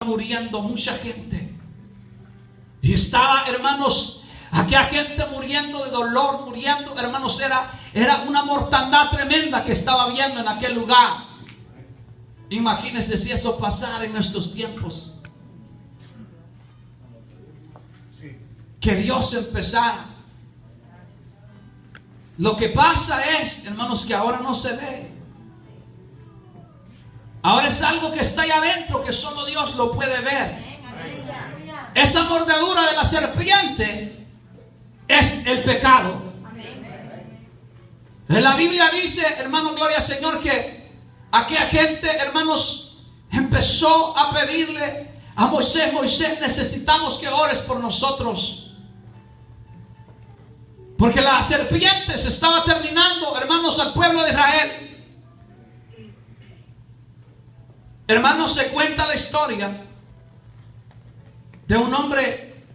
muriendo mucha gente. Y estaba, hermanos, aquella gente muriendo de dolor, muriendo, hermanos, era una mortandad tremenda que estaba habiendo en aquel lugar. Imagínense si eso pasara en nuestros tiempos. Que Dios empezara. Lo que pasa es, hermanos, que ahora no se ve. Ahora es algo que está ahí adentro, que solo Dios lo puede ver. Esa mordedura de la serpiente es el pecado. La Biblia dice, hermano, gloria al Señor, que aquella gente, hermanos, empezó a pedirle a Moisés: Moisés, necesitamos que ores por nosotros, porque la serpiente se estaba terminando, hermanos, al pueblo de Israel. Hermanos, se cuenta la historia de un hombre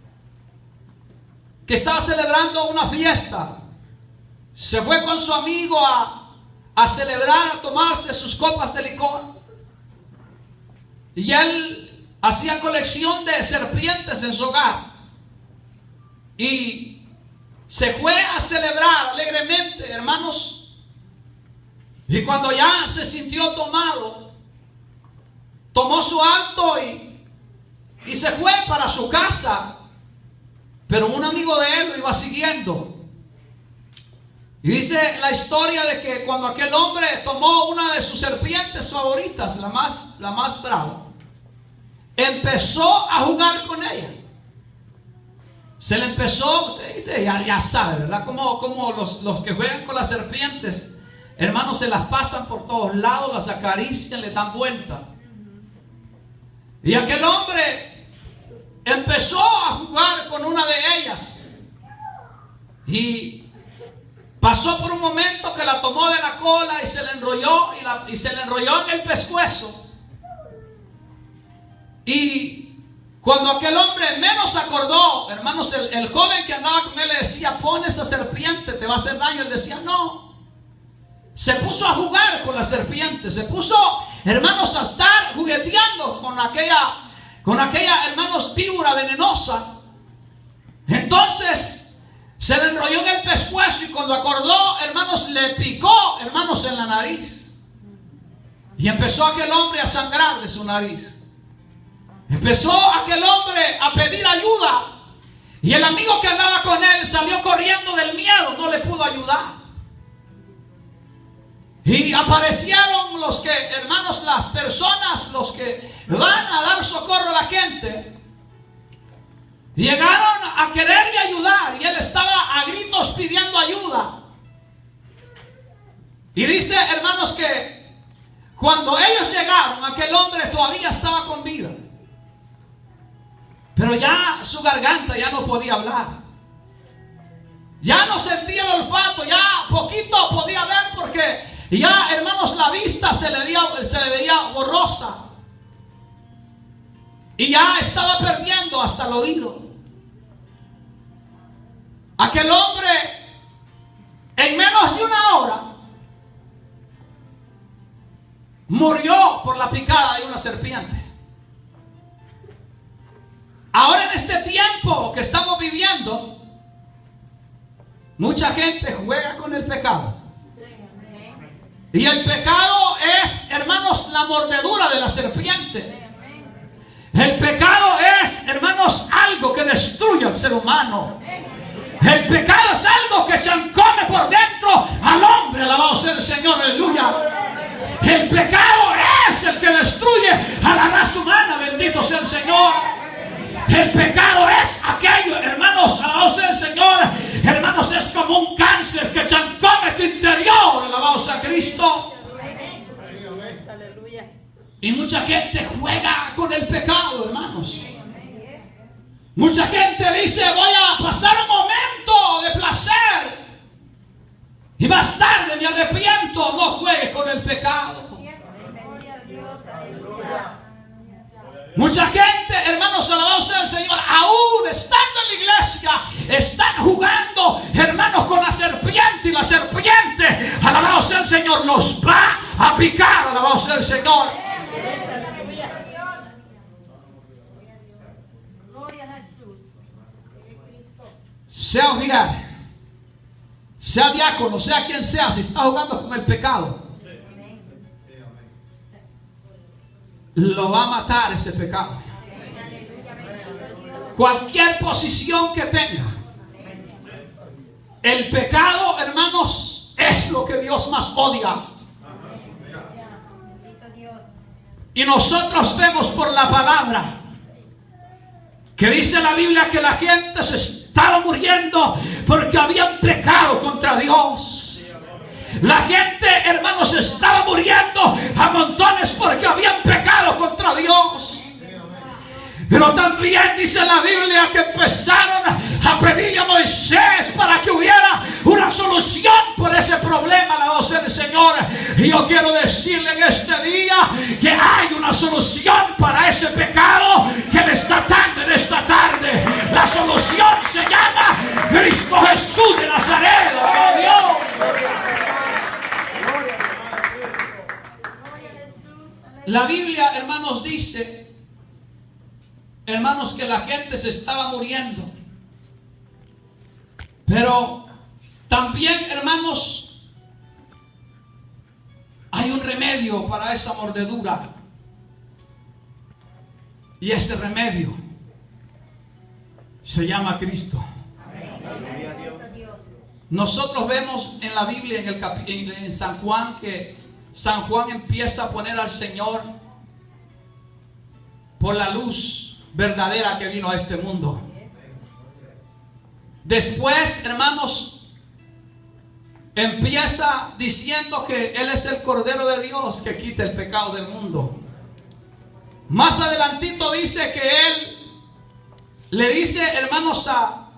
que estaba celebrando una fiesta. Se fue con su amigo a celebrar, a tomarse sus copas de licor. Y él hacía colección de serpientes en su hogar. Y se fue a celebrar alegremente, hermanos. Y cuando ya se sintió tomado, tomó su auto y se fue para su casa. Pero un amigo de él lo iba siguiendo. Y dice la historia de que cuando aquel hombre tomó una de sus serpientes favoritas, la más brava, empezó a jugar con ella. Se le empezó, usted ya sabe, ¿verdad? Como los que juegan con las serpientes, hermanos, se las pasan por todos lados, las acarician, le dan vuelta. Y aquel hombre empezó a jugar con una de ellas. Y pasó por un momento que la tomó de la cola y se le enrolló y se le enrolló en el pescuezo. Y cuando aquel hombre menos acordó, hermanos, el joven que andaba con él le decía: pon esa serpiente, te va a hacer daño. Él decía: no. Se puso a jugar con la serpiente. Se puso, hermanos, a estar jugueteando con aquella, hermanos, víbora venenosa. Entonces se le enrolló en el pescuezo y cuando acordó, hermanos, le picó, hermanos, en la nariz. Y empezó aquel hombre a sangrar de su nariz. Empezó aquel hombre a pedir ayuda. Y el amigo que andaba con él salió corriendo del miedo, no le pudo ayudar. Y aparecieron los que, hermanos, las personas, los que van a dar socorro a la gente. Llegaron a quererle ayudar y él estaba a gritos pidiendo ayuda. Y dice, hermanos, que cuando ellos llegaron, aquel hombre todavía estaba con vida. Pero ya su garganta ya no podía hablar. Ya no sentía el olfato, ya poquito podía ver porque ya, hermanos, la vista se le veía borrosa. Y ya estaba perdiendo hasta el oído. Aquel hombre, en menos de una hora, murió por la picada de una serpiente. Ahora, en este tiempo que estamos viviendo, mucha gente juega con el pecado. Y el pecado es, hermanos, la mordedura de la serpiente. El pecado es, hermanos, algo que destruye al ser humano. El pecado es algo que se encome por dentro al hombre. Alabado sea el Señor, aleluya. El pecado es el que destruye a la raza humana. Bendito sea el Señor. El pecado es aquello, hermanos, alabado sea el Señor. Hermanos, es como un cáncer que chancome tu interior. Alabado sea Cristo. Y mucha gente juega con el pecado, hermanos. Mucha gente dice: voy a pasar un momento de placer y más tarde me arrepiento. No juegues con el pecado. Mucha gente, hermanos, alabado sea el Señor, aún estando en la iglesia, están jugando, hermanos, con la serpiente. Y la serpiente, alabado sea el Señor, nos va a picar. Alabado sea el Señor. sea auxiliar, sea diácono, sea quien sea, si está jugando con el pecado, lo va a matar ese pecado. Cualquier posición que tenga, el pecado, hermanos, es lo que Dios más odia. Y nosotros vemos por la palabra que dice la Biblia que la gente se estaba muriendo porque habían pecado contra Dios. La gente, hermanos, estaba muriendo a montones porque habían pecado contra Dios. Pero también dice la Biblia que empezaron a pedirle a Moisés para que hubiera una solución por ese problema, alabado sea el Señor. Y yo quiero decirle en este día que hay una solución para ese pecado que le está dando en esta tarde. La solución se llama Cristo Jesús de Nazaret. ¡Oh, Dios! La Biblia, hermanos, dice, hermanos, que la gente se estaba muriendo. Pero también, hermanos, hay un remedio para esa mordedura. Y ese remedio se llama Cristo. Nosotros vemos en la Biblia, en San Juan, que San Juan empieza a poner al Señor por la luz verdadera que vino a este mundo. Después, hermanos, empieza diciendo que Él es el Cordero de Dios que quita el pecado del mundo. Más adelantito dice que Él le dice, hermanos, a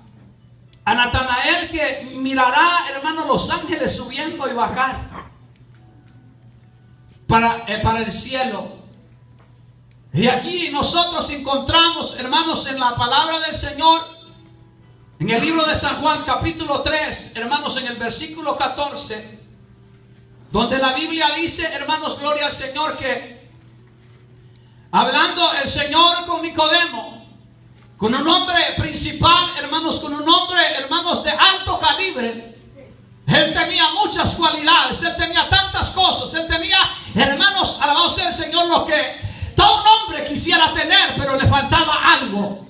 Natanael que mirará, hermanos, los ángeles subiendo y bajar para el cielo. Y aquí nosotros encontramos, hermanos, en la palabra del Señor, en el libro de San Juan, capítulo 3, hermanos, en el versículo 14, donde la Biblia dice, hermanos, gloria al Señor, que hablando el Señor con Nicodemo, con un hombre principal, hermanos, con un hombre, hermanos, de alto calibre. Él tenía muchas cualidades, él tenía tantas cosas, él tenía, hermanos, alabado sea el Señor, lo que todo un hombre quisiera tener, pero le faltaba algo.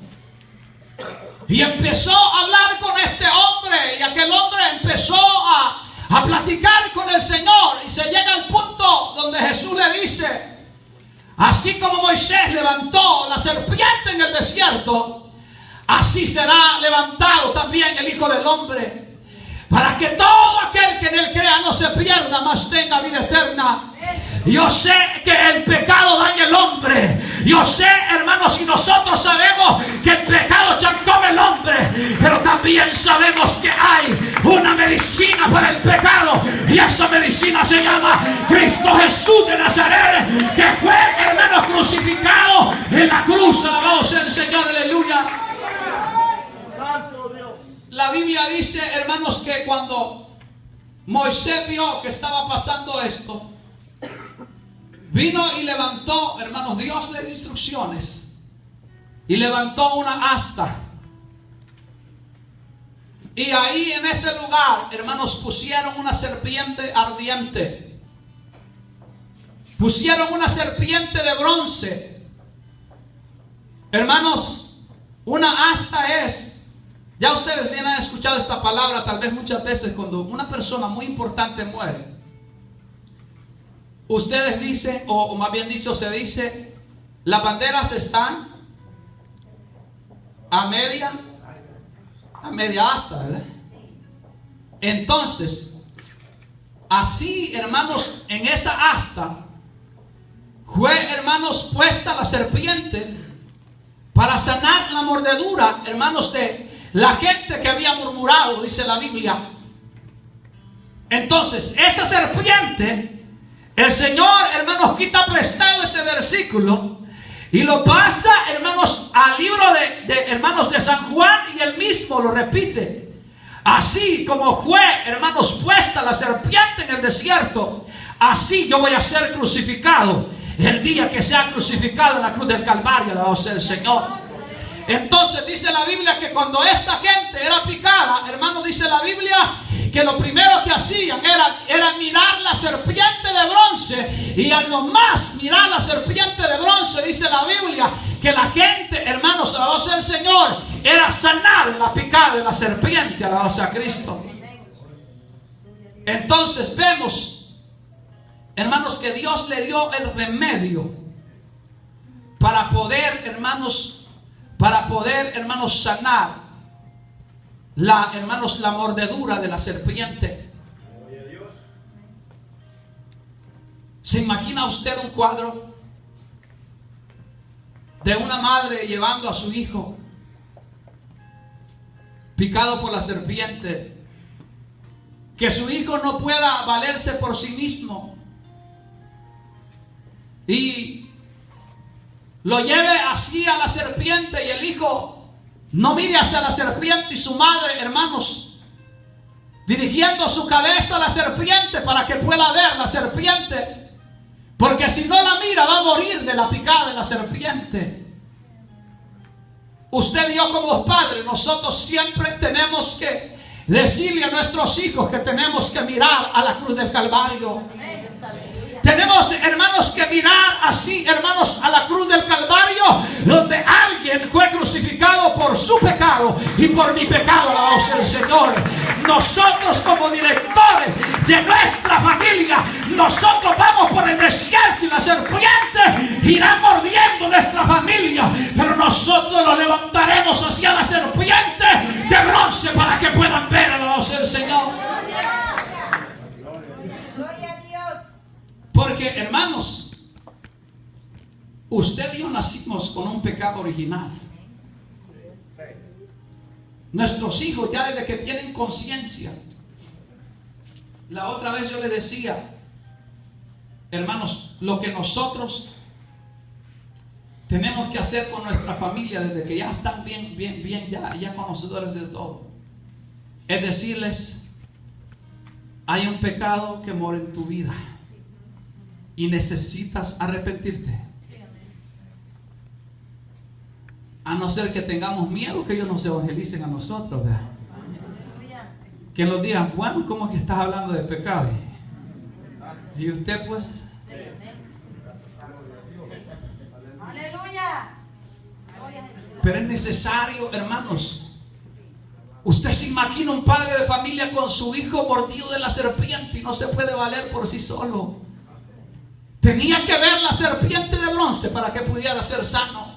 Y empezó a hablar con este hombre, y aquel hombre empezó a platicar con el Señor, y se llega al punto donde Jesús le dice: así como Moisés levantó la serpiente en el desierto, así será levantado también el Hijo del Hombre, para que todo aquel que en él crea no se pierda, mas tenga vida eterna. Yo sé que el pecado daña al hombre. Yo sé, hermanos, y nosotros sabemos que el pecado chancó al hombre, pero también sabemos que hay una medicina para el pecado, y esa medicina se llama Cristo Jesús de Nazaret, que fue, hermanos, crucificado en la cruz. Alabado sea el Señor, aleluya. La Biblia dice, hermanos, que cuando Moisés vio que estaba pasando esto, vino y levantó, hermanos, Dios le dio instrucciones y levantó una asta. Y ahí en ese lugar, hermanos, pusieron una serpiente ardiente. Pusieron una serpiente de bronce. Hermanos, una asta es, ya ustedes bien han escuchado esta palabra tal vez muchas veces, cuando una persona muy importante muere. Ustedes dicen, o más bien dicho, se dice, las banderas están a media asta, ¿verdad? Entonces, así, hermanos, en esa asta fue, hermanos, puesta la serpiente para sanar la mordedura, hermanos, de la gente que había murmurado, dice la Biblia. Entonces, esa serpiente, el Señor, hermanos, quita prestado ese versículo y lo pasa, hermanos, al libro de hermanos, de San Juan, y él mismo lo repite. Así como fue, hermanos, puesta la serpiente en el desierto, así yo voy a ser crucificado el día que sea crucificado en la cruz del Calvario. Alabado sea el Señor. Entonces dice la Biblia que cuando esta gente era picada, hermano, dice la Biblia que lo primero que hacían era mirar la serpiente de bronce, y a lo más mirar la serpiente de bronce, dice la Biblia que la gente, hermanos, alabado sea el Señor, era sanar la picada de la serpiente, alabado sea Cristo. Entonces vemos, hermanos, que Dios le dio el remedio para poder, hermanos, sanar la mordedura de la serpiente. ¿Se imagina usted un cuadro de una madre llevando a su hijo picado por la serpiente? Que su hijo no pueda valerse por sí mismo y lo lleve así a la serpiente, y el hijo no mire hacia la serpiente, y su madre, hermanos, dirigiendo su cabeza a la serpiente para que pueda ver la serpiente, porque si no la mira va a morir de la picada de la serpiente. Usted y yo como padres, nosotros siempre tenemos que decirle a nuestros hijos que tenemos que mirar a la cruz del Calvario. Tenemos, hermanos, que mirar así, hermanos, a la cruz del Calvario, donde alguien fue crucificado por su pecado y por mi pecado, alabado sea el Señor. Nosotros como directores de nuestra familia, nosotros vamos por el desierto y la serpiente irá mordiendo nuestra familia, pero nosotros lo levantaremos hacia la serpiente de bronce para que puedan ver, alabado sea el Señor. Porque, hermanos, usted y yo nacimos con un pecado original. Nuestros hijos ya desde que tienen conciencia. La otra vez yo les decía, hermanos, lo que nosotros tenemos que hacer con nuestra familia desde que ya están bien, ya conocedores de todo, es decirles: hay un pecado que mora en tu vida y necesitas arrepentirte. A no ser que tengamos miedo que ellos nos evangelicen a nosotros, ¿verdad? Que nos digan: bueno, ¿cómo es que estás hablando de pecado? Y usted pues... Pero es necesario, hermanos. Usted se imagina un padre de familia con su hijo mordido de la serpiente y no se puede valer por sí solo. Tenía que ver la serpiente de bronce para que pudiera ser sano.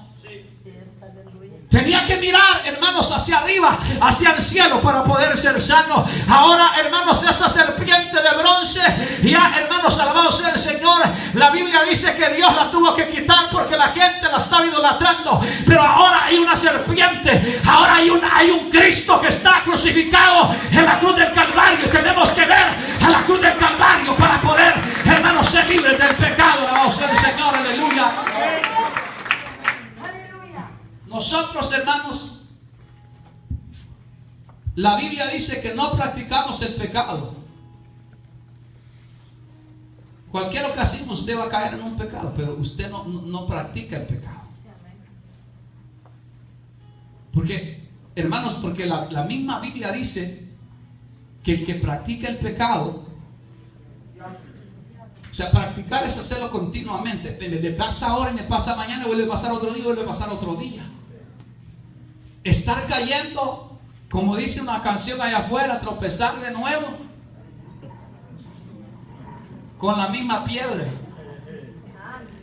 Tenía que mirar, hermanos, hacia arriba, hacia el cielo para poder ser sano. Ahora, hermanos, esa serpiente de bronce, ya, hermanos, alabado sea el Señor, la Biblia dice que Dios la tuvo que quitar porque la gente la estaba idolatrando. Pero ahora hay una serpiente, ahora hay un Cristo que está crucificado en la cruz del Calvario. Tenemos que ver a la cruz del Calvario para poder, hermanos, ser libres del pecado. Alabado sea el Señor, aleluya. Nosotros, hermanos, la Biblia dice que no practicamos el pecado. Cualquier ocasión usted va a caer en un pecado, pero usted no practica el pecado. Porque, hermanos, porque la misma Biblia dice que el que practica el pecado, o sea, practicar es hacerlo continuamente. Me pasa ahora y me pasa mañana, vuelve a pasar otro día, vuelve a pasar otro día. Estar cayendo, como dice una canción allá afuera, tropezar de nuevo con la misma piedra,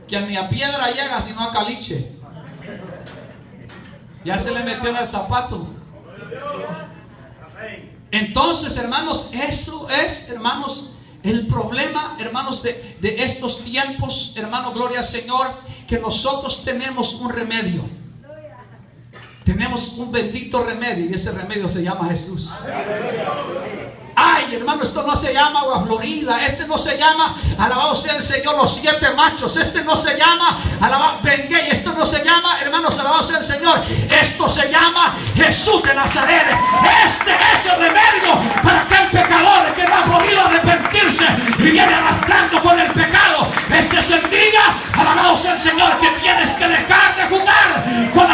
que ni a piedra llega sino a caliche. Ya se le metió en el zapato. Entonces, hermanos, eso es, hermanos, el problema, hermanos, de estos tiempos, hermanos, gloria al Señor, que nosotros tenemos un remedio. Tenemos un bendito remedio y ese remedio se llama Jesús. Ay, hermano, esto no se llama Agua Florida. Este no se llama, alabado sea el Señor, los 7 machos. Este no se llama, alabado, Benguey. Esto no se llama, hermanos, alabado sea el Señor. Esto se llama Jesús de Nazaret. Este es el remedio para aquel pecador que no ha podido arrepentirse y viene arrastrando con el pecado. Este es el día, alabado sea el Señor, que tienes que dejar de jugar con la